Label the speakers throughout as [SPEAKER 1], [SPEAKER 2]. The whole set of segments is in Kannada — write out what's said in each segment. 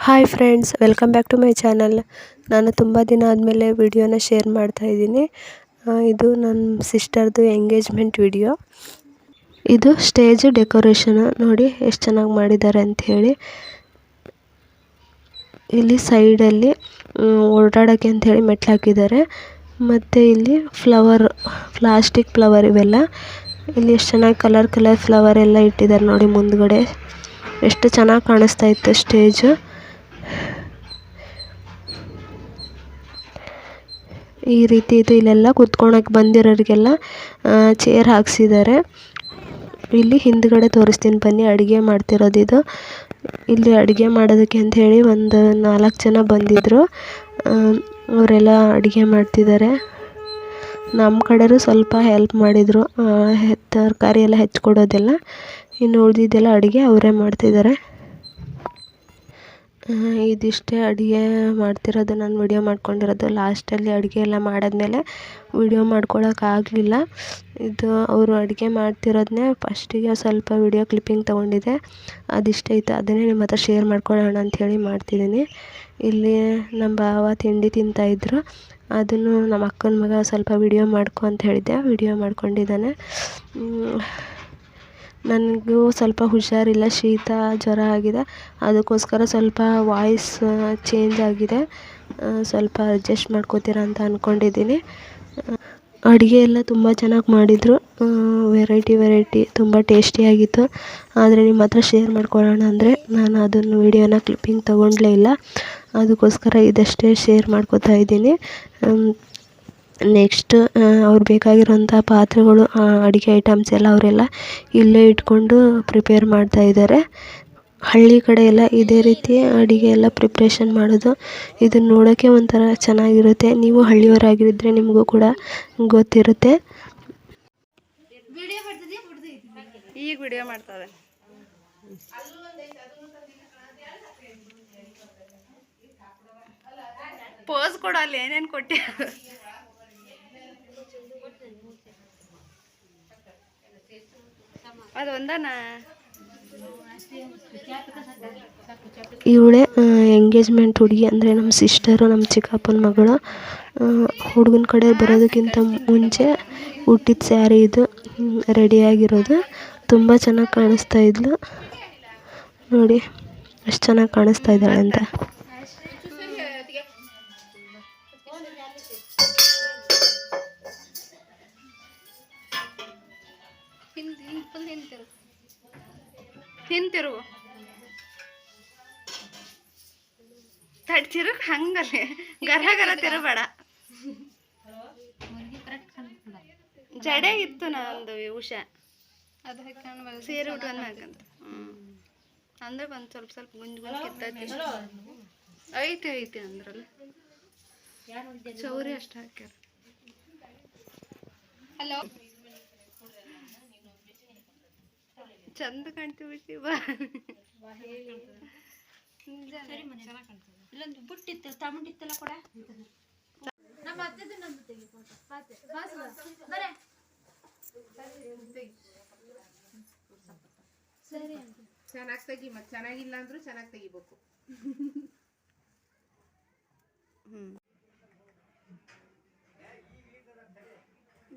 [SPEAKER 1] Hi friends, welcome back to my channel. ನಾನು ತುಂಬ ದಿನ ಆದಮೇಲೆ ವಿಡಿಯೋನ ಶೇರ್ ಮಾಡ್ತಾ ಇದ್ದೀನಿ. ಇದು ನನ್ನ ಸಿಸ್ಟರ್ದು ಎಂಗೇಜ್ಮೆಂಟ್ ವಿಡಿಯೋ. ಇದು ಸ್ಟೇಜ್ ಡೆಕೋರೇಷನ್ ನೋಡಿ ಎಷ್ಟು ಚೆನ್ನಾಗಿ ಮಾಡಿದ್ದಾರೆ ಅಂಥೇಳಿ. ಇಲ್ಲಿ ಸೈಡಲ್ಲಿ ಓಡಾಡೋಕ್ಕೆ ಅಂಥೇಳಿ ಮೆಟ್ಲು ಹಾಕಿದ್ದಾರೆ. ಮತ್ತು ಇಲ್ಲಿ ಪ್ಲಾಸ್ಟಿಕ್ ಫ್ಲವರ್ ಇವೆಲ್ಲ ಇಲ್ಲಿ ಎಷ್ಟು ಚೆನ್ನಾಗಿ ಕಲರ್ ಫ್ಲವರ್ ಎಲ್ಲ ಇಟ್ಟಿದ್ದಾರೆ ನೋಡಿ. ಮುಂದ್ಗಡೆ ಎಷ್ಟು ಚೆನ್ನಾಗಿ ಕಾಣಿಸ್ತಾ ಇತ್ತು ಸ್ಟೇಜ್. ಈ ರೀತಿ ಇದು ಇಲ್ಲೆಲ್ಲ ಕುತ್ಕೊಳಕ್ಕೆ ಬಂದಿರೋರಿಗೆಲ್ಲ ಚೇರ್ ಹಾಕ್ಸಿದ್ದಾರೆ. ಇಲ್ಲಿ ಹಿಂದ್ಗಡೆ ತೋರಿಸ್ತೀನಿ ಬನ್ನಿ, ಅಡುಗೆ ಮಾಡ್ತಿರೋದು ಇದು. ಇಲ್ಲಿ ಅಡುಗೆ ಮಾಡೋದಕ್ಕೆ ಅಂಥೇಳಿ ಒಂದು 4 ಜನ ಬಂದಿದ್ದರು. ಅವರೆಲ್ಲ ಅಡುಗೆ ಮಾಡ್ತಿದ್ದಾರೆ. ನಮ್ಮ ಕಡೆಯವರು ಸ್ವಲ್ಪ ಹೆಲ್ಪ್ ಮಾಡಿದರು, ತರಕಾರಿ ಎಲ್ಲ ಹೆಚ್ಚಿಕೊಡೋದೆಲ್ಲ. ಇನ್ನು ಉಳಿದಿದ್ದೆಲ್ಲ ಅಡುಗೆ ಅವರೇ ಮಾಡ್ತಿದ್ದಾರೆ. ಇದಿಷ್ಟೇ ಅಡುಗೆ ಮಾಡ್ತಿರೋದು, ನಾನು ವಿಡಿಯೋ ಮಾಡ್ಕೊಂಡಿರೋದು. ಲಾಸ್ಟಲ್ಲಿ ಅಡುಗೆ ಎಲ್ಲ ಮಾಡಾದ್ಮೇಲೆ ವಿಡಿಯೋ ಮಾಡ್ಕೊಳಕ್ಕಾಗಲಿಲ್ಲ. ಇದು ಅವರು ಅಡುಗೆ ಮಾಡ್ತಿರೋದನ್ನೇ ಫಸ್ಟಿಗೆ ಸ್ವಲ್ಪ ವಿಡಿಯೋ ಕ್ಲಿಪ್ಪಿಂಗ್ ತೊಗೊಂಡಿದ್ದೆ. ಅದಿಷ್ಟ ಇತ್ತು, ಅದನ್ನೇ ನಿಮ್ಮ ಹತ್ರ ಶೇರ್ ಮಾಡ್ಕೊಳ್ಳೋಣ ಅಂಥೇಳಿ ಮಾಡ್ತಿದ್ದೀನಿ. ಇಲ್ಲಿ ನಮ್ಮ ಭಾವ ತಿಂಡಿ ತಿಂತಾಯಿದ್ರು. ಅದನ್ನು ನಮ್ಮ ಅಕ್ಕನ ಮಗ ಸ್ವಲ್ಪ ವಿಡಿಯೋ ಮಾಡ್ಕೊ ಅಂತ ಹೇಳಿದ್ದೆ, ವಿಡಿಯೋ ಮಾಡ್ಕೊಂಡಿದ್ದಾನೆ. ನನಗೂ ಸ್ವಲ್ಪ ಹುಷಾರಿಲ್ಲ, ಶೀತ ಜ್ವರ ಆಗಿದೆ. ಅದಕ್ಕೋಸ್ಕರ ಸ್ವಲ್ಪ ವಾಯ್ಸ್ ಚೇಂಜ್ ಆಗಿದೆ. ಸ್ವಲ್ಪ ಅಡ್ಜಸ್ಟ್ ಮಾಡ್ಕೋತೀರ ಅಂತ ಅಂದ್ಕೊಂಡಿದ್ದೀನಿ. ಅಡುಗೆ ಎಲ್ಲ ತುಂಬ ಚೆನ್ನಾಗಿ ಮಾಡಿದರು. ವೆರೈಟಿ ತುಂಬ ಟೇಸ್ಟಿಯಾಗಿತ್ತು. ಆದರೆ ನಿಮ್ಮ ಹತ್ರ ಶೇರ್ ಮಾಡ್ಕೊಳ್ಳೋಣ ಅಂದರೆ ನಾನು ಅದನ್ನು ವಿಡಿಯೋನ ಕ್ಲಿಪ್ಪಿಂಗ್ ತೊಗೊಂಡಲೇ ಇಲ್ಲ. ಅದಕ್ಕೋಸ್ಕರ ಇದಷ್ಟೇ ಶೇರ್ ಮಾಡ್ಕೋತಾ ಇದ್ದೀನಿ. ನೆಕ್ಸ್ಟ್ ಅವ್ರು ಬೇಕಾಗಿರೋಂಥ ಪಾತ್ರೆಗಳು, ಅಡುಗೆ ಐಟಮ್ಸ್ ಎಲ್ಲ ಅವರೆಲ್ಲ ಇಲ್ಲೇ ಇಟ್ಕೊಂಡು ಪ್ರಿಪೇರ್ ಮಾಡ್ತಾಯಿದ್ದಾರೆ. ಹಳ್ಳಿ ಕಡೆ ಎಲ್ಲ ಇದೇ ರೀತಿ ಅಡುಗೆ ಎಲ್ಲ ಪ್ರಿಪ್ರೇಷನ್ ಮಾಡೋದು. ಇದನ್ನು ನೋಡೋಕ್ಕೆ ಒಂಥರ ಚೆನ್ನಾಗಿರುತ್ತೆ. ನೀವು ಹಳ್ಳಿಯವರಾಗಿದ್ದರೆ ನಿಮಗೂ ಕೂಡ ಗೊತ್ತಿರುತ್ತೆ.
[SPEAKER 2] ಈಗ ವಿಡಿಯೋ ಮಾಡ್ತಾರೆ. ಪೋಸ್ ಕೊಡಲ್ಲ, ಏನೇನು ಕೊಟ್ಟಿ ಅದೊಂದನ.
[SPEAKER 1] ಇವಳೇ ಎಂಗೇಜ್ಮೆಂಟ್ ಹುಡುಗಿ, ಅಂದರೆ ನಮ್ಮ ಸಿಸ್ಟರು, ನಮ್ಮ ಚಿಕ್ಕಪ್ಪನ ಮಗಳು. ಹುಡುಗನ ಕಡೆ ಬರೋದಕ್ಕಿಂತ ಮುಂಚೆ ಹುಟ್ಟಿದ ಸ್ಯಾರಿ ಇದು ರೆಡಿಯಾಗಿರೋದು. ತುಂಬ ಚೆನ್ನಾಗಿ ಕಾಣಿಸ್ತಾ ಇದ್ಲು ನೋಡಿ, ಎಷ್ಟು ಚೆನ್ನಾಗಿ ಕಾಣಿಸ್ತಾ ಇದ್ದಾಳೆ ಅಂತ.
[SPEAKER 2] ಹಿಂತಿರು ತಿರುಗ್, ಹಂಗಲ್ಲೇ ಗರ ತಿರುಬೇಡ. ಜಡೆ ಇತ್ತು ನಂದು ಉಷಾ, ಸೀರೆ ಉಟ್ಕೊಂಡ್ ಹಾಕಂತ. ಅಂದ್ರೆ ಬಂದು ಸ್ವಲ್ಪ ಗುಂಜ್ ಕಿತ್ತೈತಿ. ಐತಿ ಅಂದ್ರಲ್ಲ, ಚೌರಿ ಅಷ್ಟು ಹಾಕ್ಯಾರ. ಹಲೋ, ಚಂದ ಕಾಣ್ತೀವಿ ಶಿವ. ಇಲ್ಲೊಂದು ಬುಟ್ಟಿತ್ತು, ತಗೊಂಡಿತ್ತಲ್ಲ ಕೂಡ.
[SPEAKER 3] ಚೆನ್ನಾಗಿ ತೆಗಿ, ಮತ್ತೆ ಚೆನ್ನಾಗಿಲ್ಲ ಅಂದ್ರೂ ಚೆನ್ನಾಗಿ ತೆಗಿಬೇಕು.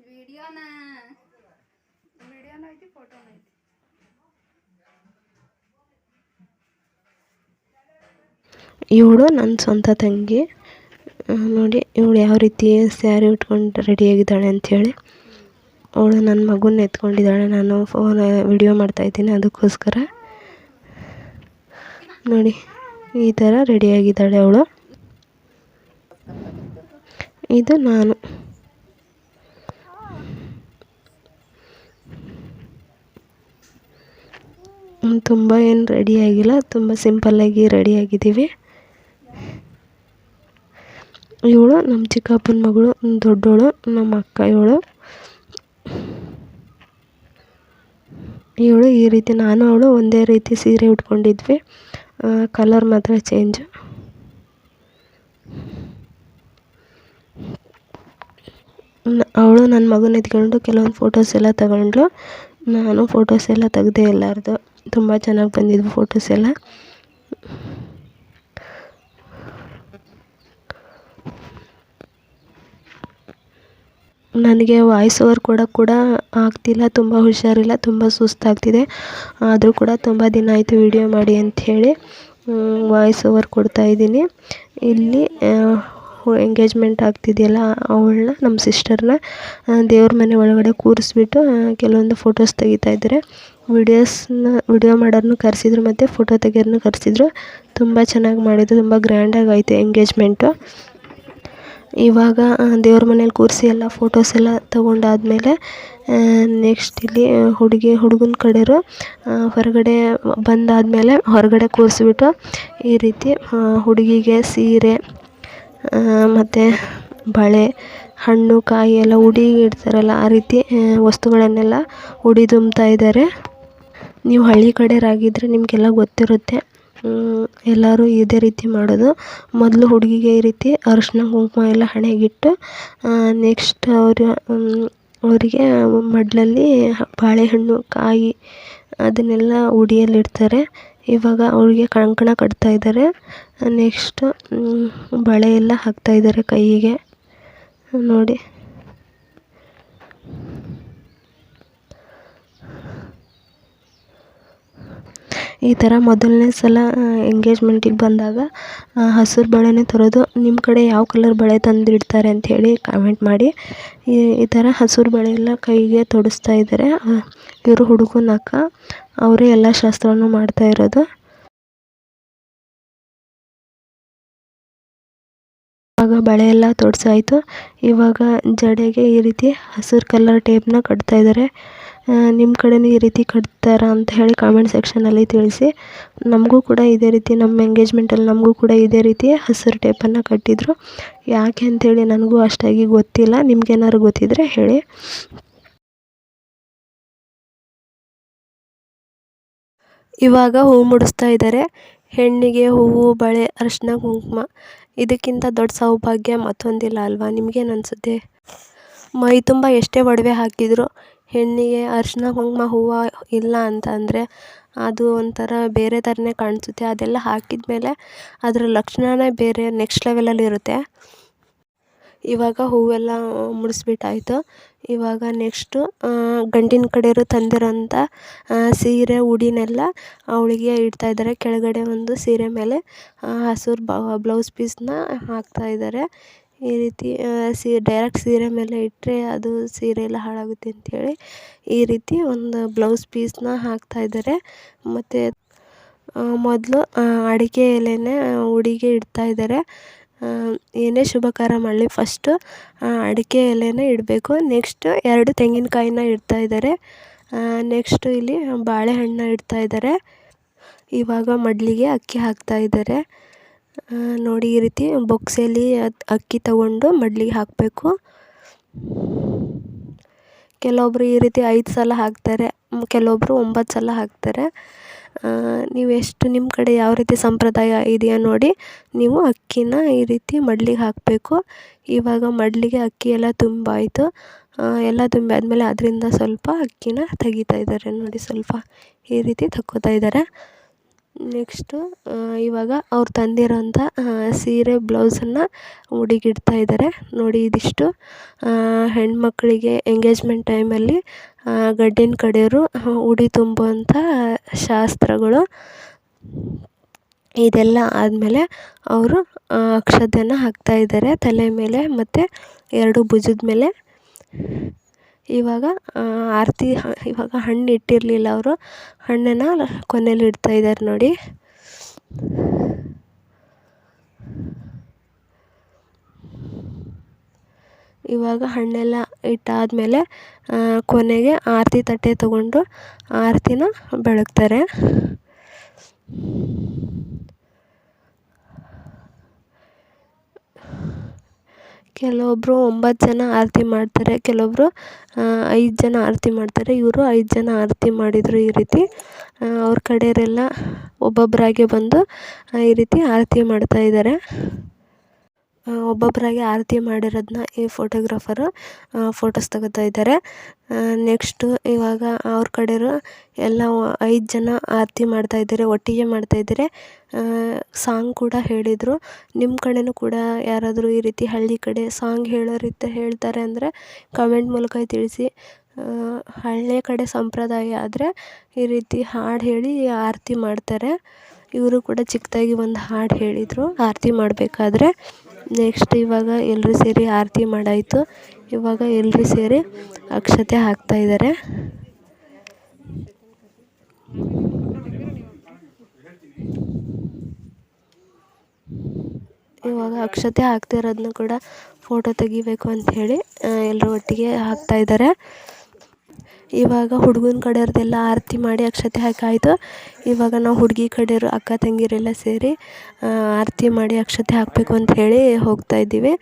[SPEAKER 2] ವಿಡಿಯೋನ ಐತಿ, ಫೋಟೋನ ಐತಿ.
[SPEAKER 1] ಇವಳು ನನ್ನ ಸ್ವಂತ ತಂಗಿ. ನೋಡಿ ಇವಳು ಯಾವ ರೀತಿ ಸ್ಯಾರಿ ಉಟ್ಕೊಂಡು ರೆಡಿಯಾಗಿದ್ದಾಳೆ ಅಂಥೇಳಿ. ಅವಳು ನನ್ನ ಮಗುನ ಎತ್ಕೊಂಡಿದ್ದಾಳೆ. ನಾನು ವಿಡಿಯೋ ಮಾಡ್ತಾಯಿದ್ದೀನಿ, ಅದಕ್ಕೋಸ್ಕರ ನೋಡಿ ಈ ಥರ ರೆಡಿಯಾಗಿದ್ದಾಳೆ ಅವಳು. ಇದು ನಾನು. ತುಂಬ ಏನು ರೆಡಿಯಾಗಿಲ್ಲ, ತುಂಬ ಸಿಂಪಲ್ಲಾಗಿ ರೆಡಿಯಾಗಿದ್ದೀವಿ. ಇವಳು ನಮ್ಮ ಚಿಕ್ಕಪ್ಪನ ಮಗಳು, ದೊಡ್ಡವಳು, ನಮ್ಮ ಅಕ್ಕ. ಇವಳು ಈ ರೀತಿ, ನಾನು ಅವಳು ಒಂದೇ ರೀತಿ ಸೀರೆ ಉಟ್ಕೊಂಡಿದ್ವಿ. ಕಲರ್ ಮಾತ್ರ ಚೇಂಜ್. ಅವಳು ನನ್ನ ಮಗನ ಎತ್ಕೊಂಡು ಕೆಲವೊಂದು ಫೋಟೋಸ್ ಎಲ್ಲ ತಗೊಂಡ್ಳು. ನಾನು ಫೋಟೋಸ್ ಎಲ್ಲ ತೆಗ್ದೆ ಎಲ್ಲರದು. ತುಂಬ ಚೆನ್ನಾಗಿ ಬಂದಿದ್ವು ಫೋಟೋಸ್ ಎಲ್ಲ. ನನಗೆ ವಾಯ್ಸ್ ಓವರ್ ಕೊಡೋಕ್ಕೆ ಕೂಡ ಆಗ್ತಿಲ್ಲ, ತುಂಬ ಹುಷಾರಿಲ್ಲ, ತುಂಬ ಸುಸ್ತಾಗ್ತಿದೆ. ಆದರೂ ಕೂಡ ತುಂಬ ದಿನ ಆಯಿತು ವಿಡಿಯೋ ಮಾಡಿ ಅಂಥೇಳಿ ವಾಯ್ಸ್ ಓವರ್ ಕೊಡ್ತಾಯಿದ್ದೀನಿ. ಇಲ್ಲಿ ಎಂಗೇಜ್ಮೆಂಟ್ ಆಗ್ತಿದೆಯಲ್ಲ, ಅವಳನ್ನ ನಮ್ಮ ಸಿಸ್ಟರ್ನ ದೇವ್ರ ಮನೆ ಒಳಗಡೆ ಕೂರಿಸ್ಬಿಟ್ಟು ಕೆಲವೊಂದು ಫೋಟೋಸ್ ತೆಗಿತಾ ಇದ್ದಾರೆ. ವಿಡಿಯೋ ಮಾಡೋರನ್ನು ಕರೆಸಿದ್ರು ಮತ್ತು ಫೋಟೋ ತೆಗಿಯೋರನ್ನು ಕರೆಸಿದ್ರು. ತುಂಬ ಚೆನ್ನಾಗಿ ಮಾಡಿದ್ರು, ತುಂಬ ಗ್ರ್ಯಾಂಡಾಗಿ ಆಯಿತು ಎಂಗೇಜ್ಮೆಂಟು. ಇವಾಗ ದೇವ್ರ ಮನೇಲಿ ಕೂರಿಸಿ ಎಲ್ಲ ಫೋಟೋಸ್ ಎಲ್ಲ ತೊಗೊಂಡಾದ್ಮೇಲೆ ನೆಕ್ಸ್ಟ್ ಇಲ್ಲಿ ಹುಡುಗನ ಕಡೆಯವರು ಹೊರಗಡೆ ಬಂದಾದಮೇಲೆ ಹೊರಗಡೆ ಕೂರಿಸ್ಬಿಟ್ಟು ಈ ರೀತಿ ಹುಡುಗಿಗೆ ಸೀರೆ ಮತ್ತು ಬಳೆ, ಹಣ್ಣು, ಕಾಯಿ ಎಲ್ಲ ಉಡಿ ಇಡ್ತಾರಲ್ಲ, ಆ ರೀತಿ ವಸ್ತುಗಳನ್ನೆಲ್ಲ ಉಡಿ ತುಂಬ್ತಾ ಇದ್ದಾರೆ. ನೀವು ಹಳ್ಳಿ ಕಡೆಯವರಾಗಿದ್ದರೆ ನಿಮಗೆಲ್ಲ ಗೊತ್ತಿರುತ್ತೆ. ಎಲ್ಲರೂ ಇದೇ ರೀತಿ ಮಾಡೋದು. ಮೊದಲು ಹುಡುಗಿಗೆ ಈ ರೀತಿ ಅರಿಶಿನ ಕುಂಕುಮ ಎಲ್ಲ ಹಣೆಗಿಟ್ಟು ನೆಕ್ಸ್ಟ್ ಅವರಿಗೆ ಮಡ್ಲಲ್ಲಿ ಬಾಳೆಹಣ್ಣು, ಕಾಯಿ ಅದನ್ನೆಲ್ಲ ಉಡಿಯಲ್ಲಿಡ್ತಾರೆ. ಇವಾಗ ಅವಳಿಗೆ ಕಂಕಣ ಕಟ್ತಾ ಇದ್ದಾರೆ. ನೆಕ್ಸ್ಟ್ ಬಳೆ ಎಲ್ಲ ಹಾಕ್ತಾ ಇದ್ದಾರೆ ಕೈಗೆ ನೋಡಿ. ಈ ಥರ ಮೊದಲನೇ ಸಲ ಎಂಗೇಜ್ಮೆಂಟಿಗೆ ಬಂದಾಗ ಹಸಿರು ಬಳೆನೇ ತರೋದು. ನಿಮ್ಮ ಕಡೆ ಯಾವ ಕಲರ್ ಬಳೆ ತಂದಿಡ್ತಾರೆ ಅಂಥೇಳಿ ಕಾಮೆಂಟ್ ಮಾಡಿ. ಈ ಥರ ಹಸಿರು ಬಳೆ ಎಲ್ಲ ಕೈಗೆ ತೊಡಿಸ್ತಾ ಇದ್ದಾರೆ. ಇವರು ಹುಡುಗನ ಅಕ್ಕ, ಅವರೇ ಎಲ್ಲ ಶಾಸ್ತ್ರವನ್ನು ಮಾಡ್ತಾ ಇರೋದು. ಇವಾಗ ಬಳೆ ಎಲ್ಲ ತೊಡಿಸಾಯಿತು. ಇವಾಗ ಜಡೆಗೆ ಈ ರೀತಿ ಹಸಿರು ಕಲರ್ ಟೇಪ್ನ ಕಟ್ತಾ ಇದ್ದಾರೆ. ನಿಮ್ಮ ಕಡೆನೂ ಈ ರೀತಿ ಕಟ್ತಾರಾ ಅಂತ ಹೇಳಿ ಕಾಮೆಂಟ್ ಸೆಕ್ಷನಲ್ಲಿ ತಿಳಿಸಿ. ನಮಗೂ ಕೂಡ ಇದೇ ರೀತಿ ನಮ್ಮ ಎಂಗೇಜ್ಮೆಂಟಲ್ಲಿ ನಮಗೂ ಕೂಡ ಇದೇ ರೀತಿ ಹಸಿರು ಟೇಪನ್ನು ಕಟ್ಟಿದ್ರು. ಯಾಕೆ ಅಂಥೇಳಿ ನನಗೂ ಅಷ್ಟಾಗಿ ಗೊತ್ತಿಲ್ಲ, ನಿಮ್ಗೇನಾದ್ರು ಗೊತ್ತಿದ್ದರೆ ಹೇಳಿ. ಇವಾಗ ಹೂವು ಮುಡಿಸ್ತಾ ಇದ್ದಾರೆ. ಹೆಣ್ಣಿಗೆ ಹೂವು, ಬಳೆ, ಅರಿಶಿನ ಕುಂಕುಮ, ಇದಕ್ಕಿಂತ ದೊಡ್ಡ ಸೌಭಾಗ್ಯ ಮತ್ತೊಂದಿಲ್ಲ ಅಲ್ವಾ? ನಿಮಗೇನು ಅನಿಸುತ್ತೆ? ಮೈ ತುಂಬ ಎಷ್ಟೇ ಒಡವೆ ಹಾಕಿದ್ರು ಹೆಣ್ಣಿಗೆ ಅರಿಶಿನ ಕುಂಕುಮ ಹೂವು ಇಲ್ಲ ಅಂತ ಅಂದರೆ ಅದು ಒಂಥರ ಬೇರೆ ಥರನೇ ಕಾಣಿಸುತ್ತೆ. ಅದೆಲ್ಲ ಹಾಕಿದ ಮೇಲೆ ಅದರ ಲಕ್ಷಣವೇ ಬೇರೆ, ನೆಕ್ಸ್ಟ್ ಲೆವೆಲಲ್ಲಿ ಇರುತ್ತೆ. ಇವಾಗ ಹೂವೆಲ್ಲ ಮುಡಿಸ್ಬಿಟ್ಟಾಯಿತು. ಇವಾಗ ನೆಕ್ಸ್ಟು ಗಂಡಿನ ಕಡೆಯವರು ತಂದಿರೋಂಥ ಸೀರೆ, ಉಡಿನೆಲ್ಲ ಅವಳಿಗೆ ಇಡ್ತಾಯಿದ್ದಾರೆ. ಕೆಳಗಡೆ ಒಂದು ಸೀರೆ ಮೇಲೆ ಹಸಿರು ಬ್ಲೌಸ್ ಪೀಸ್ನ ಹಾಕ್ತಾಯಿದ್ದಾರೆ. ಈ ರೀತಿ ಡೈರೆಕ್ಟ್ ಸೀರೆ ಮೇಲೆ ಇಟ್ಟರೆ ಅದು ಸೀರೆ ಎಲ್ಲ ಹಾಳಾಗುತ್ತೆ ಅಂಥೇಳಿ ಈ ರೀತಿ ಒಂದು ಬ್ಲೌಸ್ ಪೀಸ್ನ ಹಾಕ್ತಾಯಿದ್ದಾರೆ. ಮತ್ತು ಮೊದಲು ಅಡಿಕೆ ಎಲೆನೇ ಉಡಿಗೆ ಇಡ್ತಾಯಿದ್ದಾರೆ. ಏನೇ ಶುಭ ಕಾರ್ಯ ಮಾಡಲಿ ಫಸ್ಟು ಅಡಿಕೆ ಎಲೆನೇ ಇಡಬೇಕು. ನೆಕ್ಸ್ಟ್ 2 ತೆಂಗಿನಕಾಯಿನ ಇಡ್ತಾಯಿದ್ದಾರೆ. ನೆಕ್ಸ್ಟು ಇಲ್ಲಿ ಬಾಳೆಹಣ್ಣು ಇಡ್ತಾಯಿದ್ದಾರೆ. ಇವಾಗ ಮಡ್ಲಿಗೆ ಅಕ್ಕಿ ಹಾಕ್ತಾಯಿದ್ದಾರೆ ನೋಡಿ. ಈ ರೀತಿ ಬೊಕ್ಸೆಯಲ್ಲಿ ಅಕ್ಕಿ ತಗೊಂಡು ಮಡ್ಲಿಗೆ ಹಾಕಬೇಕು. ಕೆಲವೊಬ್ಬರು ಈ ರೀತಿ 5 ಸಲ ಹಾಕ್ತಾರೆ, ಕೆಲವೊಬ್ಬರು 9 ಸಲ ಹಾಕ್ತಾರೆ. ನೀವೆಷ್ಟು ನಿಮ್ಮ ಕಡೆ ಯಾವ ರೀತಿ ಸಂಪ್ರದಾಯ ಇದೆಯಾ ನೋಡಿ ನೀವು ಅಕ್ಕಿನ ಈ ರೀತಿ ಮಡ್ಲಿಗೆ ಹಾಕಬೇಕು. ಇವಾಗ ಮಡ್ಲಿಗೆ ಅಕ್ಕಿ ಎಲ್ಲ ತುಂಬಾಯಿತು. ಎಲ್ಲ ತುಂಬಿ ಆದಮೇಲೆ ಅದರಿಂದ ಸ್ವಲ್ಪ ಅಕ್ಕಿನ ತೆಗಿತಾ ಇದ್ದಾರೆ ನೋಡಿ. ಸ್ವಲ್ಪ ಈ ರೀತಿ ತಕ್ಕೋತಾ ಇದ್ದಾರೆ. ನೆಕ್ಸ್ಟು ಇವಾಗ ಅವ್ರು ತಂದಿರೋಂಥ ಸೀರೆ, ಬ್ಲೌಸನ್ನು ಉಡಿಗಿಡ್ತಾ ಇದ್ದಾರೆ ನೋಡಿ. ಇದಿಷ್ಟು ಹೆಣ್ಮಕ್ಳಿಗೆ ಎಂಗೇಜ್ಮೆಂಟ್ ಟೈಮಲ್ಲಿ ಗಂಡಿನ ಕಡೆಯವರು ಉಡಿ ತುಂಬುವಂಥ ಶಾಸ್ತ್ರಗಳು. ಇದೆಲ್ಲ ಆದಮೇಲೆ ಅವರು ಅಕ್ಷತೆಯನ್ನು ಹಾಕ್ತಾಯಿದ್ದಾರೆ ತಲೆ ಮೇಲೆ ಮತ್ತು 2 ಭುಜದ ಮೇಲೆ. ಇವಾಗ ಆರತಿ, ಇವಾಗ ಹಣ್ಣು ಇಟ್ಟಿರಲಿಲ್ಲ ಅವರು, ಹಣ್ಣನ್ನು ಕೊನೆಯಲ್ಲಿ ಇಡ್ತಾಯಿದ್ದಾರೆ ನೋಡಿ. ಇವಾಗ ಹಣ್ಣೆಲ್ಲ ಇಟ್ಟಾದಮೇಲೆ ಕೊನೆಗೆ ಆರತಿ ತಟ್ಟೆ ತಗೊಂಡು ಆರತಿನ ಬೆಳಗ್ತಾರೆ. ಕೆಲವೊಬ್ಬರು 9 ಜನ ಆರತಿ ಮಾಡ್ತಾರೆ, ಕೆಲವೊಬ್ಬರು 5 ಜನ ಆರತಿ ಮಾಡ್ತಾರೆ. ಇವರು 5 ಜನ ಆರತಿ ಮಾಡಿದರು. ಈ ರೀತಿ ಅವ್ರ ಕಡೆಯವರೆಲ್ಲ ಒಬ್ಬೊಬ್ಬರಾಗೆ ಬಂದು ಈ ರೀತಿ ಆರತಿ ಮಾಡ್ತಾಯಿದ್ದಾರೆ. ಒಬ್ಬೊಬ್ಬರಾಗಿ ಆರತಿ ಮಾಡಿರೋದನ್ನ ಈ ಫೋಟೋಗ್ರಾಫರು ಫೋಟೋಸ್ ತಗೋತಾ ಇದ್ದಾರೆ. ನೆಕ್ಸ್ಟು ಇವಾಗ ಅವ್ರ ಕಡೆಯವರು ಎಲ್ಲ 5 ಜನ ಆರತಿ ಮಾಡ್ತಾಯಿದ್ದಾರೆ, ಒಟ್ಟಿಗೆ ಮಾಡ್ತಾಯಿದ್ದಾರೆ. ಸಾಂಗ್ ಕೂಡ ಹೇಳಿದರು. ನಿಮ್ಮ ಕಡೆಯೂ ಕೂಡ ಯಾರಾದರೂ ಈ ರೀತಿ ಹಳ್ಳಿ ಕಡೆ ಸಾಂಗ್ ಹೇಳ್ತಾರೆ ಅಂದರೆ ಕಮೆಂಟ್ ಮೂಲಕ ತಿಳಿಸಿ. ಹಳ್ಳಿ ಕಡೆ ಸಂಪ್ರದಾಯ ಆದರೆ ಈ ರೀತಿ ಹಾಡು ಹೇಳಿ ಆರತಿ ಮಾಡ್ತಾರೆ. ಇವರು ಕೂಡ ಚಿಕ್ಕದಾಗಿ ಒಂದು ಹಾಡು ಹೇಳಿದರು ಆರತಿ ಮಾಡಬೇಕಾದ್ರೆ. ನೆಕ್ಸ್ಟ್ ಇವಾಗ ಎಲ್ಲರೂ ಸೇರಿ ಆರತಿ ಮಾಡಾಯಿತು. ಇವಾಗ ಎಲ್ಲರೂ ಸೇರಿ ಅಕ್ಷತೆ ಹಾಕ್ತಾಯಿದ್ದಾರೆ. ಇವಾಗ ಅಕ್ಷತೆ ಹಾಕ್ತಿರೋದನ್ನ ಕೂಡ ಫೋಟೋ ತೆಗಿಬೇಕು ಅಂಥೇಳಿ ಎಲ್ಲರೂ ಒಟ್ಟಿಗೆ ಹಾಕ್ತಾಯಿದ್ದಾರೆ. ಇವಾಗ ಹುಡುಗನ ಕಡೆಯವ್ರದ್ದೆಲ್ಲ ಆರತಿ ಮಾಡಿ ಅಕ್ಷತೆ ಹಾಕಾಯಿತು. ಇವಾಗ ನಾವು ಹುಡುಗಿ ಕಡೆಯವರು ಅಕ್ಕ ತಂಗಿಯರೆಲ್ಲ ಸೇರಿ ಆರತಿ ಮಾಡಿ ಅಕ್ಷತೆ ಹಾಕಬೇಕು ಅಂತ ಹೇಳಿ ಹೋಗ್ತಾಯಿದ್ದೀವಿ.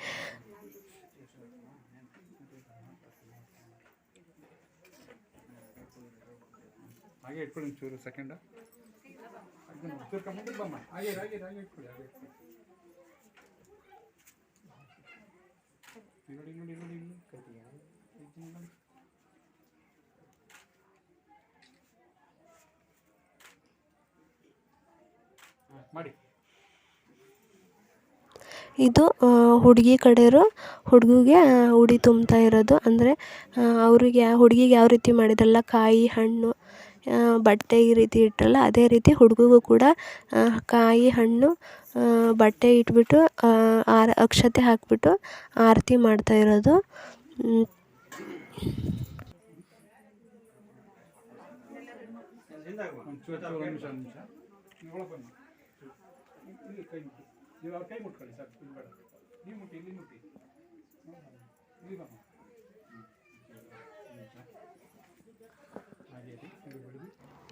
[SPEAKER 1] ಇದು ಹುಡುಗಿ ಕಡೆಯವರು ಹುಡುಗಿಗೆ ಉಡಿ ತುಂಬ್ತಾ ಇರೋದು. ಅಂದರೆ ಹುಡುಗಿಗೆ ಯಾವ ರೀತಿ ಮಾಡಿದ್ರಲ್ಲ ಕಾಯಿ ಹಣ್ಣು ಬಟ್ಟೆ ಈ ರೀತಿ ಇಟ್ಟರಲ್ಲ, ಅದೇ ರೀತಿ ಹುಡುಗಿಗೂ ಕೂಡ ಕಾಯಿ ಹಣ್ಣು ಬಟ್ಟೆ ಇಟ್ಬಿಟ್ಟು ಅಕ್ಷತೆ ಹಾಕಿಬಿಟ್ಟು ಆರತಿ ಮಾಡ್ತಾ ಇರೋದು.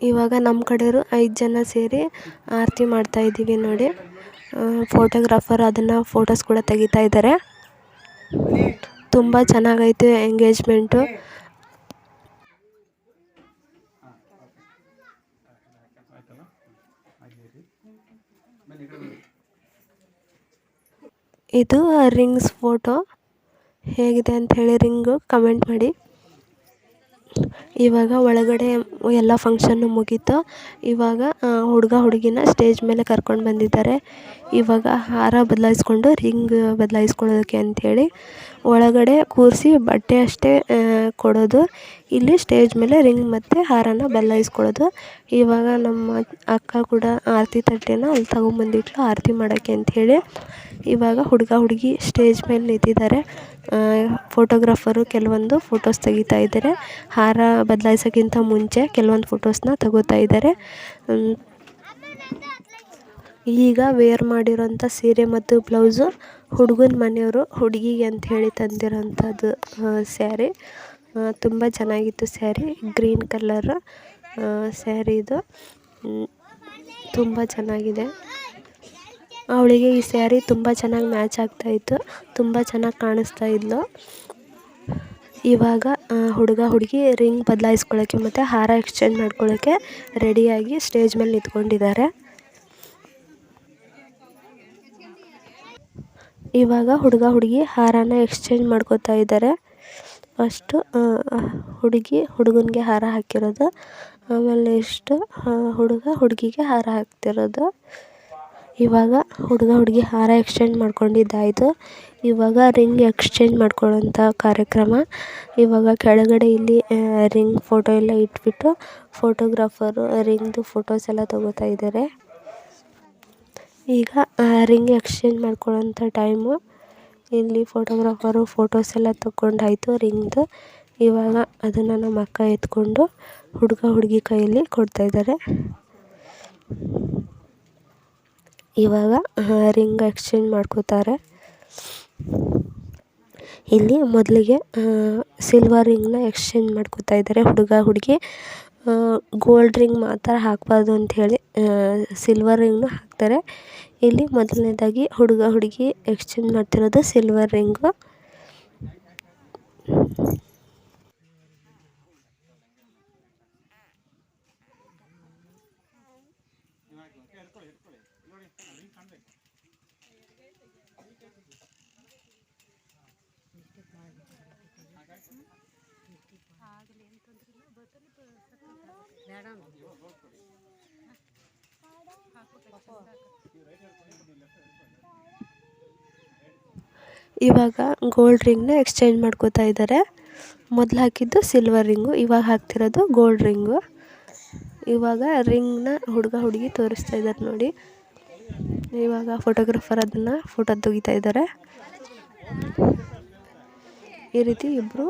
[SPEAKER 1] ಇವಾಗ ನಮ್ಮ ಕಡೆಯವರು 5 ಜನ ಸೇರಿ ಆರತಿ ಮಾಡ್ತಾಯಿದ್ದೀವಿ ನೋಡಿ. ಫೋಟೋಗ್ರಾಫರ್ ಅದನ್ನು ಫೋಟೋಸ್ ಕೂಡ ತೆಗಿತಾ ಇದ್ದಾರೆ. ತುಂಬ ಚೆನ್ನಾಗೈತೆ ಎಂಗೇಜ್ಮೆಂಟು. ಇದು ರಿಂಗ್ಸ್ ಫೋಟೋ. ಹೇಗಿದೆ ಅಂಥೇಳಿ ರಿಂಗು ಕಮೆಂಟ್ ಮಾಡಿ. ಇವಾಗ ಒಳಗಡೆ ಎಲ್ಲ ಫಂಕ್ಷನ್ನು ಮುಗೀತು. ಇವಾಗ ಹುಡುಗ ಹುಡುಗಿನ ಸ್ಟೇಜ್ ಮೇಲೆ ಕರ್ಕೊಂಡು ಬಂದಿದ್ದಾರೆ. ಇವಾಗ ಹಾರ ಬದಲಾಯಿಸ್ಕೊಂಡು ರಿಂಗ್ ಬದಲಾಯಿಸ್ಕೊಳ್ಳೋದಕ್ಕೆ ಅಂಥೇಳಿ ಒಳಗಡೆ ಕೂರಿಸಿ ಬಟ್ಟೆ ಅಷ್ಟೇ ಕೊಡೋದು. ಇಲ್ಲಿ ಸ್ಟೇಜ್ ಮೇಲೆ ರಿಂಗ್ ಮತ್ತು ಹಾರನ ಬದಲಾಯಿಸ್ಕೊಳ್ಳೋದು. ಇವಾಗ ನಮ್ಮ ಅಕ್ಕ ಕೂಡ ಆರತಿ ತಟ್ಟೆನ ಅಲ್ಲಿ ತಗೊಂಬಂದಿಟ್ಲು ಆರತಿ ಮಾಡೋಕ್ಕೆ ಅಂಥೇಳಿ. ಇವಾಗ ಹುಡುಗ ಹುಡುಗಿ ಸ್ಟೇಜ್ ಮೇಲೆ ನಿಂತಿದ್ದಾರೆ. ಫೋಟೋಗ್ರಾಫರು ಕೆಲವೊಂದು ಫೋಟೋಸ್ ತೆಗಿತಾ ಇದ್ದಾರೆ. ಹಾರ ಬದಲಾಯಿಸೋಕ್ಕಿಂತ ಮುಂಚೆ ಕೆಲವೊಂದು ಫೋಟೋಸ್ನ ತಗೋತಾ ಇದ್ದಾರೆ. ಈಗ ವೇರ್ ಮಾಡಿರೋಂಥ ಸೀರೆ ಮತ್ತು ಬ್ಲೌಸು ಹುಡುಗನ ಮನೆಯವರು ಹುಡುಗಿಗೆ ಅಂಥೇಳಿ ತಂದಿರೋಂಥದ್ದು ಸ್ಯಾರಿ. ತುಂಬ ಚೆನ್ನಾಗಿತ್ತು ಸ್ಯಾರಿ. ಗ್ರೀನ್ ಕಲರ್ ಸ್ಯಾರಿ ಇದು. ತುಂಬ ಚೆನ್ನಾಗಿದೆ. ಅವಳಿಗೆ ಈ ಸ್ಯಾರಿ ತುಂಬ ಚೆನ್ನಾಗಿ ಮ್ಯಾಚ್ ಆಗ್ತಾಯಿತ್ತು. ತುಂಬ ಚೆನ್ನಾಗಿ ಕಾಣಿಸ್ತಾ ಇದ್ಲು. ಇವಾಗ ಹುಡುಗ ಹುಡುಗಿ ರಿಂಗ್ ಬದಲಾಯಿಸ್ಕೊಳ್ಳೋಕ್ಕೆ ಮತ್ತು ಹಾರ ಎಕ್ಸ್ಚೇಂಜ್ ಮಾಡ್ಕೊಳ್ಳೋಕ್ಕೆ ರೆಡಿಯಾಗಿ ಸ್ಟೇಜ್ ಮೇಲೆ ನಿಂತ್ಕೊಂಡಿದ್ದಾರೆ. ಇವಾಗ ಹುಡುಗ ಹುಡುಗಿ ಹಾರನ ಎಕ್ಸ್ಚೇಂಜ್ ಮಾಡ್ಕೋತಾ ಇದ್ದಾರೆ. ಫಸ್ಟು ಹುಡುಗಿ ಹುಡುಗನಿಗೆ ಹಾರ ಹಾಕಿರೋದು, ಆಮೇಲೆ ನೆಕ್ಸ್ಟು ಹುಡುಗ ಹುಡುಗಿಗೆ ಹಾರ ಹಾಕ್ತಿರೋದು. ಇವಾಗ ಹುಡುಗ ಹುಡುಗಿ ಹಾರ ಎಕ್ಸ್ಚೇಂಜ್ ಮಾಡ್ಕೊಂಡಿದ್ದಾಯಿತು. ಇವಾಗ ರಿಂಗ್ ಎಕ್ಸ್ಚೇಂಜ್ ಮಾಡ್ಕೊಳ್ಳೋಂಥ ಕಾರ್ಯಕ್ರಮ. ಇವಾಗ ಕೆಳಗಡೆ ಇಲ್ಲಿ ರಿಂಗ್ ಫೋಟೋ ಎಲ್ಲ ಇಟ್ಬಿಟ್ಟು ಫೋಟೋಗ್ರಾಫರು ರಿಂಗ್ದು ಫೋಟೋಸ್ ಎಲ್ಲ ತಗೋತಾ ಇದ್ದಾರೆ. ಈಗ ರಿಂಗ್ ಎಕ್ಸ್ಚೇಂಜ್ ಮಾಡ್ಕೊಳ್ಳೋಂಥ ಟೈಮು. ಇಲ್ಲಿ ಫೋಟೋಗ್ರಾಫರು ಫೋಟೋಸ್ ಎಲ್ಲ ತಗೊಂಡಾಯಿತು ರಿಂಗ್ದು. ಇವಾಗ ಅದನ್ನು ನಮ್ಮ ಅಕ್ಕ ಎತ್ಕೊಂಡು ಹುಡುಗ ಹುಡುಗಿ ಕೈಯಲ್ಲಿ ಕೊಡ್ತಾಯಿದ್ದಾರೆ. ಇವಾಗ ರಿಂಗ್ ಎಕ್ಸ್ಚೇಂಜ್ ಮಾಡ್ಕೋತಾರೆ. ಇಲ್ಲಿ ಮೊದಲಿಗೆ ಸಿಲ್ವರ್ ರಿಂಗ್ನ ಎಕ್ಸ್ಚೇಂಜ್ ಮಾಡ್ಕೋತಾ ಇದ್ದಾರೆ ಹುಡುಗ ಹುಡುಗಿ. ಗೋಲ್ಡ್ ರಿಂಗ್ ಮಾತ್ರ ಹಾಕಬಾರ್ದು ಅಂಥೇಳಿ ಸಿಲ್ವರ್ ರಿಂಗ್ನು ಹಾಕ್ತಾರೆ. ಇಲ್ಲಿ ಮೊದಲನೇದಾಗಿ ಹುಡುಗ ಹುಡುಗಿ ಎಕ್ಸ್ಚೇಂಜ್ ಮಾಡ್ತಿರೋದು ಸಿಲ್ವರ್ ರಿಂಗು. ಇವಾಗ ಗೋಲ್ಡ್ ರಿಂಗ್ನ ಎಕ್ಸ್ಚೇಂಜ್ ಮಾಡ್ಕೋತಾ ಇದ್ದಾರೆ. ಮೊದಲು ಹಾಕಿದ್ದು ಸಿಲ್ವರ್ ರಿಂಗು, ಇವಾಗ ಹಾಕ್ತಿರೋದು ಗೋಲ್ಡ್ ರಿಂಗು. ಇವಾಗ ರಿಂಗ್ನ ಹುಡುಗ ಹುಡುಗಿ ತೋರಿಸ್ತಾ ಇದ್ದಾರೆ ನೋಡಿ. ಇವಾಗ ಫೋಟೋಗ್ರಾಫರ್ ಅದನ್ನು ಫೋಟೋ ತೆಗಿತಾ ಇದ್ದಾರೆ. ಈ ರೀತಿ ಇಬ್ಬರು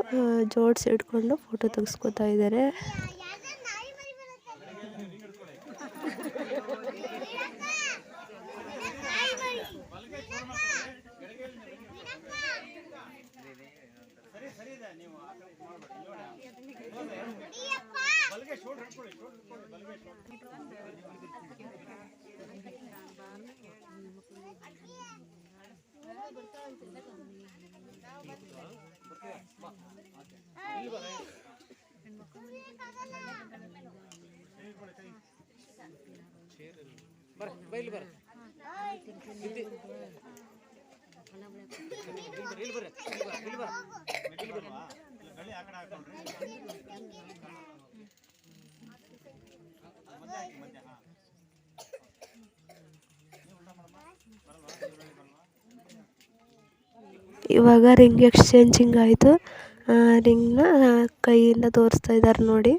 [SPEAKER 1] ಜೋಡಿಸಿ ಇಟ್ಕೊಂಡು ಫೋಟೋ ತೆಗೆಸ್ಕೊತಾ ಇದ್ದಾರೆ. ಇವಾಗ ರಿಂಗ್ ಎಕ್ಸ್ಚೇಂಜಿಂಗ್ ಆಯಿತು. ರಿಂಗ್ನ ಕೈಯಿಂದ ತೋರಿಸ್ತಾ ಇದ್ದಾರೆ ನೋಡಿ.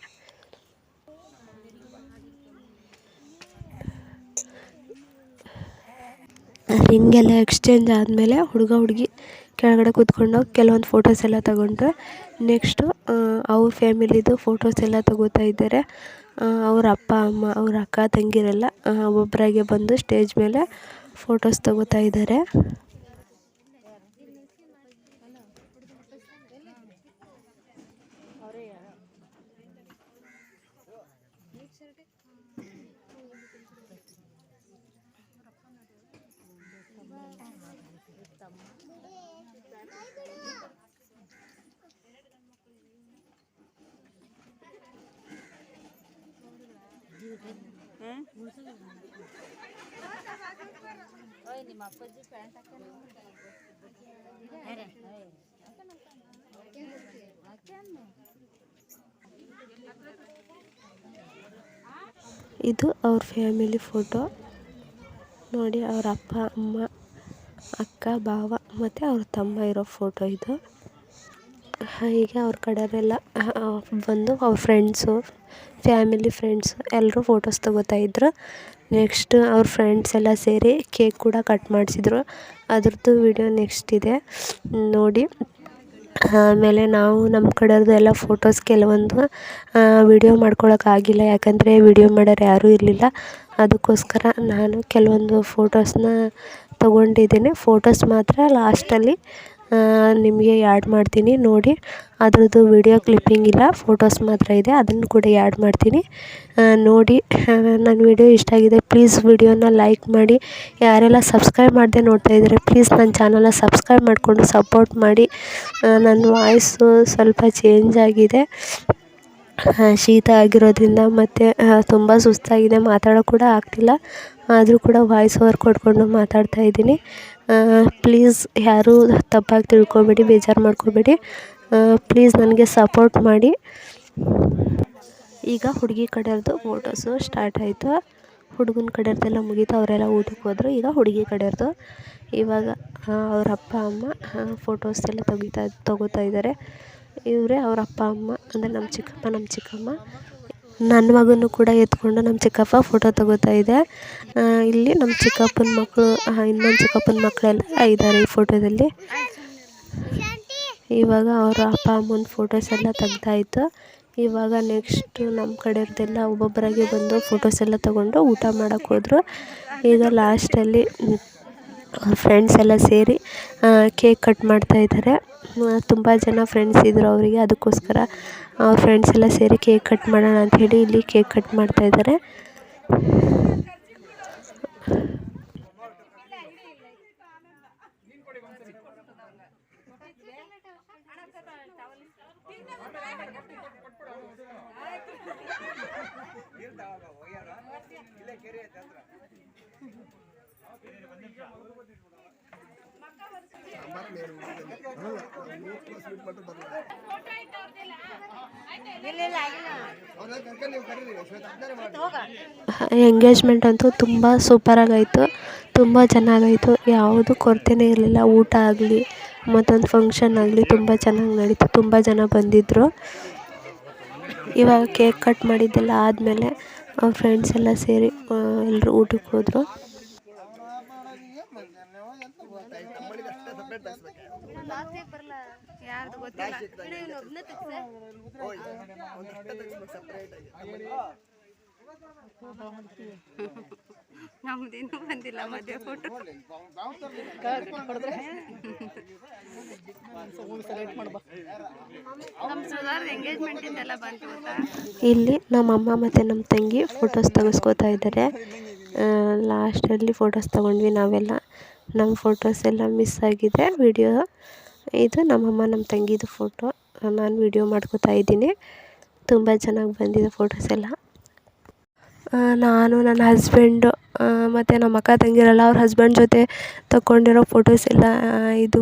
[SPEAKER 1] ರಿಂಗ್ ಎಲ್ಲ ಎಕ್ಸ್ಚೇಂಜ್ ಆದಮೇಲೆ ಹುಡುಗ ಹುಡುಗಿ ಕೆಳಗಡೆ ಕೂತ್ಕೊಂಡು ಕೆಲವೊಂದು ಫೋಟೋಸ್ ಎಲ್ಲ ತಗೊಂಡ್ರು. ನೆಕ್ಸ್ಟು ಅವ್ರ ಫ್ಯಾಮಿಲಿದು ಫೋಟೋಸ್ ಎಲ್ಲ ತಗೋತಾ ಇದ್ದಾರೆ. ಅವ್ರ ಅಪ್ಪ ಅಮ್ಮ, ಅವ್ರ ಅಕ್ಕ ತಂಗಿರೆಲ್ಲ ಒಬ್ಬರಾಗೆ ಬಂದು ಸ್ಟೇಜ್ ಮೇಲೆ ಫೋಟೋಸ್ ತಗೋತಾ ಇದ್ದಾರೆ. ಇದು ಅವ್ರ ಫ್ಯಾಮಿಲಿ ಫೋಟೋ ನೋಡಿ. ಅವ್ರ ಅಪ್ಪ ಅಮ್ಮ, ಅಕ್ಕ ಬಾವ ಮತ್ತು ಅವ್ರ ತಮ್ಮ ಇರೋ ಫೋಟೋ ಇದು. ಹೀಗೆ ಅವ್ರ ಕಡೆಯವರೆಲ್ಲ ಬಂದು ಅವ್ರ ಫ್ರೆಂಡ್ಸು, ಫ್ಯಾಮಿಲಿ ಫ್ರೆಂಡ್ಸು ಎಲ್ಲರೂ ಫೋಟೋಸ್ ತಗೋತಾ ಇದ್ರು. ನೆಕ್ಸ್ಟ್ ಅವ್ರ ಫ್ರೆಂಡ್ಸ್ ಎಲ್ಲ ಸೇರಿ ಕೇಕ್ ಕೂಡ ಕಟ್ ಮಾಡಿಸಿದ್ರು. ಅದ್ರದ್ದು ವಿಡಿಯೋ ನೆಕ್ಸ್ಟ್ ಇದೆ ನೋಡಿ. ಆಮೇಲೆ ನಾವು ನಮ್ಮ ಕಡೆಯವ್ರದ್ದು ಎಲ್ಲ ಫೋಟೋಸ್ ಕೆಲವೊಂದು ವಿಡಿಯೋ ಮಾಡ್ಕೊಳಕ್ಕಾಗಿಲ್ಲ, ಯಾಕಂದರೆ ವಿಡಿಯೋ ಮಾಡೋರು ಯಾರೂ ಇರಲಿಲ್ಲ. ಅದಕ್ಕೋಸ್ಕರ ನಾನು ಕೆಲವೊಂದು ಫೋಟೋಸ್ನ ತೊಗೊಂಡಿದ್ದೀನಿ. ಫೋಟೋಸ್ ಮಾತ್ರ ಲಾಸ್ಟಲ್ಲಿ ನಿಮಗೆ ಆ್ಯಡ್ ಮಾಡ್ತೀನಿ ನೋಡಿ. ಅದರದ್ದು ವಿಡಿಯೋ ಕ್ಲಿಪ್ಪಿಂಗ್ ಇಲ್ಲ, ಫೋಟೋಸ್ ಮಾತ್ರ ಇದೆ, ಅದನ್ನು ಕೂಡ ಆ್ಯಡ್ ಮಾಡ್ತೀನಿ ನೋಡಿ. ನನ್ನ ವಿಡಿಯೋ ಇಷ್ಟ ಆಗಿದೆ ಪ್ಲೀಸ್ ವಿಡಿಯೋನ ಲೈಕ್ ಮಾಡಿ. ಯಾರೆಲ್ಲ ಸಬ್ಸ್ಕ್ರೈಬ್ ಮಾಡದೆ ನೋಡ್ತಾ ಇದ್ದಾರೆ ಪ್ಲೀಸ್ ನನ್ನ ಚಾನಲ್ನ ಸಬ್ಸ್ಕ್ರೈಬ್ ಮಾಡಿಕೊಂಡು ಸಪೋರ್ಟ್ ಮಾಡಿ. ನನ್ನ ವಾಯ್ಸು ಸ್ವಲ್ಪ ಚೇಂಜ್ ಆಗಿದೆ, ಶೀತ ಆಗಿರೋದ್ರಿಂದ ಮತ್ತು ತುಂಬ ಸುಸ್ತಾಗಿದೆ, ಮಾತಾಡೋಕ್ಕೆ ಕೂಡ ಆಗ್ತಿಲ್ಲ. ಆದರೂ ಕೂಡ ವಾಯ್ಸ್ ಓವರ್ ಕೊಟ್ಕೊಂಡು ಮಾತಾಡ್ತಾ ಇದ್ದೀನಿ. ಪ್ಲೀಸ್ ಯಾರೂ ತಪ್ಪಾಗಿ ತಿಳ್ಕೊಬೇಡಿ, ಬೇಜಾರು ಮಾಡ್ಕೋಬೇಡಿ. ಪ್ಲೀಸ್ ನನಗೆ ಸಪೋರ್ಟ್ ಮಾಡಿ. ಈಗ ಹುಡುಗಿ ಕಡೆಯವ್ರದ್ದು ಫೋಟೋಸು ಸ್ಟಾರ್ಟ್ ಆಯಿತು. ಹುಡುಗನ ಕಡೆಯವ್ರದ್ದೆಲ್ಲ ಮುಗೀತು, ಅವರೆಲ್ಲ ಊಟಕ್ಕೆ ಹೋದರು. ಈಗ ಹುಡುಗಿ ಕಡೆಯವ್ರದ್ದು. ಇವಾಗ ಅವ್ರ ಅಪ್ಪ ಅಮ್ಮ ಫೋಟೋಸ್ ಎಲ್ಲ ತಗೋತಾ ಇದ್ದಾರೆ. ಇವರೇ ಅವ್ರ ಅಪ್ಪ ಅಮ್ಮ, ಅಂದರೆ ನಮ್ಮ ಚಿಕ್ಕಪ್ಪ ನಮ್ಮ ಚಿಕ್ಕಮ್ಮ. ನನ್ನ ಮಗನೂ ಕೂಡ ಎತ್ಕೊಂಡು ನಮ್ಮ ಚಿಕ್ಕಪ್ಪ ಫೋಟೋ ತಗೋತಾ ಇದೆ. ಇಲ್ಲಿ ನಮ್ಮ ಚಿಕ್ಕಪ್ಪನ ಮಕ್ಕಳು, ಇನ್ನೊಂದು ಚಿಕ್ಕಪ್ಪನ ಮಕ್ಕಳೆಲ್ಲ ಇದ್ದಾರೆ ಈ ಫೋಟೋದಲ್ಲಿ. ಇವಾಗ ಅವರ ಅಪ್ಪ ಅಮ್ಮನ ಫೋಟೋಸ್ ಎಲ್ಲ ತೆಗ್ದಾಯಿತು. ಇವಾಗ ನೆಕ್ಸ್ಟು ನಮ್ಮ ಕಡೆಯವ್ರದ್ದೆಲ್ಲ ಒಬ್ಬೊಬ್ಬರಾಗೆ ಬಂದು ಫೋಟೋಸ್ ಎಲ್ಲ ತೊಗೊಂಡು ಊಟ ಮಾಡೋಕ್ಕೆ ಹೋದರು. ಈಗ ಲಾಸ್ಟಲ್ಲಿ ಫ್ರೆಂಡ್ಸ್ ಎಲ್ಲ ಸೇರಿ ಕೇಕ್ ಕಟ್ ಮಾಡ್ತಾಯಿದ್ದಾರೆ. ತುಂಬ ಜನ ಫ್ರೆಂಡ್ಸ್ ಇದ್ದರು ಅವರಿಗೆ, ಅದಕ್ಕೋಸ್ಕರ ಅವ್ರ ಫ್ರೆಂಡ್ಸ್ ಎಲ್ಲ ಸೇರಿ ಕೇಕ್ ಕಟ್ ಮಾಡೋಣ ಅಂಥೇಳಿ ಇಲ್ಲಿ ಕೇಕ್ ಕಟ್ ಮಾಡ್ತಾಯಿದ್ದಾರೆ. ಎಂಗೇಜ್ಮೆಂಟ್ ಅಂತೂ ತುಂಬ ಸೂಪರಾಗಾಯಿತು, ತುಂಬ ಚೆನ್ನಾಗಾಯಿತು. ಯಾವುದು ಕೊರತೆನೇ ಇರಲಿಲ್ಲ. ಊಟ ಆಗಲಿ ಮತ್ತೊಂದು ಫಂಕ್ಷನ್ ಆಗಲಿ ತುಂಬ ಚೆನ್ನಾಗಿ ನಡೀತು. ತುಂಬ ಜನ ಬಂದಿದ್ದರು. ಇವಾಗ ಕೇಕ್ ಕಟ್ ಮಾಡಿದ್ದೆಲ್ಲ ಆದಮೇಲೆ ಫ್ರೆಂಡ್ಸ್ ಎಲ್ಲ ಸೇರಿ ಎಲ್ಲರೂ ಊಟಕ್ಕೆ ಹೋದರು.
[SPEAKER 2] ಯಾರ್ದು ಗೊತ್ತಿಲ್ಲ. ನಮ್ದೇನು ಬಂದಿಲ್ಲ ಮದುವೆ ಫೋಟೋ. ನಮ್ಮ ಸುಧಾರ್ದು ಎಂಗೇಜ್ಮೆಂಟ್ ಇಂದೆಲ್ಲ ಬಂತು ಗೊತ್ತಾ.
[SPEAKER 1] ಇಲ್ಲಿ ನಮ್ಮಮ್ಮ ಮತ್ತು ನಮ್ಮ ತಂಗಿ ಫೋಟೋಸ್ ತೆಗೆಸ್ಕೋತಾ ಇದ್ದಾರೆ. ಲಾಸ್ಟಲ್ಲಿ ಫೋಟೋಸ್ ತೊಗೊಂಡ್ವಿ ನಾವೆಲ್ಲ. ನಮ್ಮ ಫೋಟೋಸ್ ಎಲ್ಲ ಮಿಸ್ ಆಗಿದೆ ವಿಡಿಯೋ. ಇದು ನಮ್ಮಮ್ಮ ನಮ್ಮ ತಂಗಿದು ಫೋಟೋ. ನಾನು ವಿಡಿಯೋ ಮಾಡ್ಕೋತಾ ಇದ್ದೀನಿ. ತುಂಬ ಚೆನ್ನಾಗಿ ಬಂದಿದೆ ಫೋಟೋಸ್ ಎಲ್ಲ. ನಾನು ನನ್ನ ಹಸ್ಬೆಂಡು ಮತ್ತು ನಮ್ಮ ಅಕ್ಕ ತಂಗಿರಲ್ಲ ಅವ್ರ ಹಸ್ಬೆಂಡ್ ಜೊತೆ ತಗೊಂಡಿರೋ ಫೋಟೋಸ್ ಎಲ್ಲ ಇದು.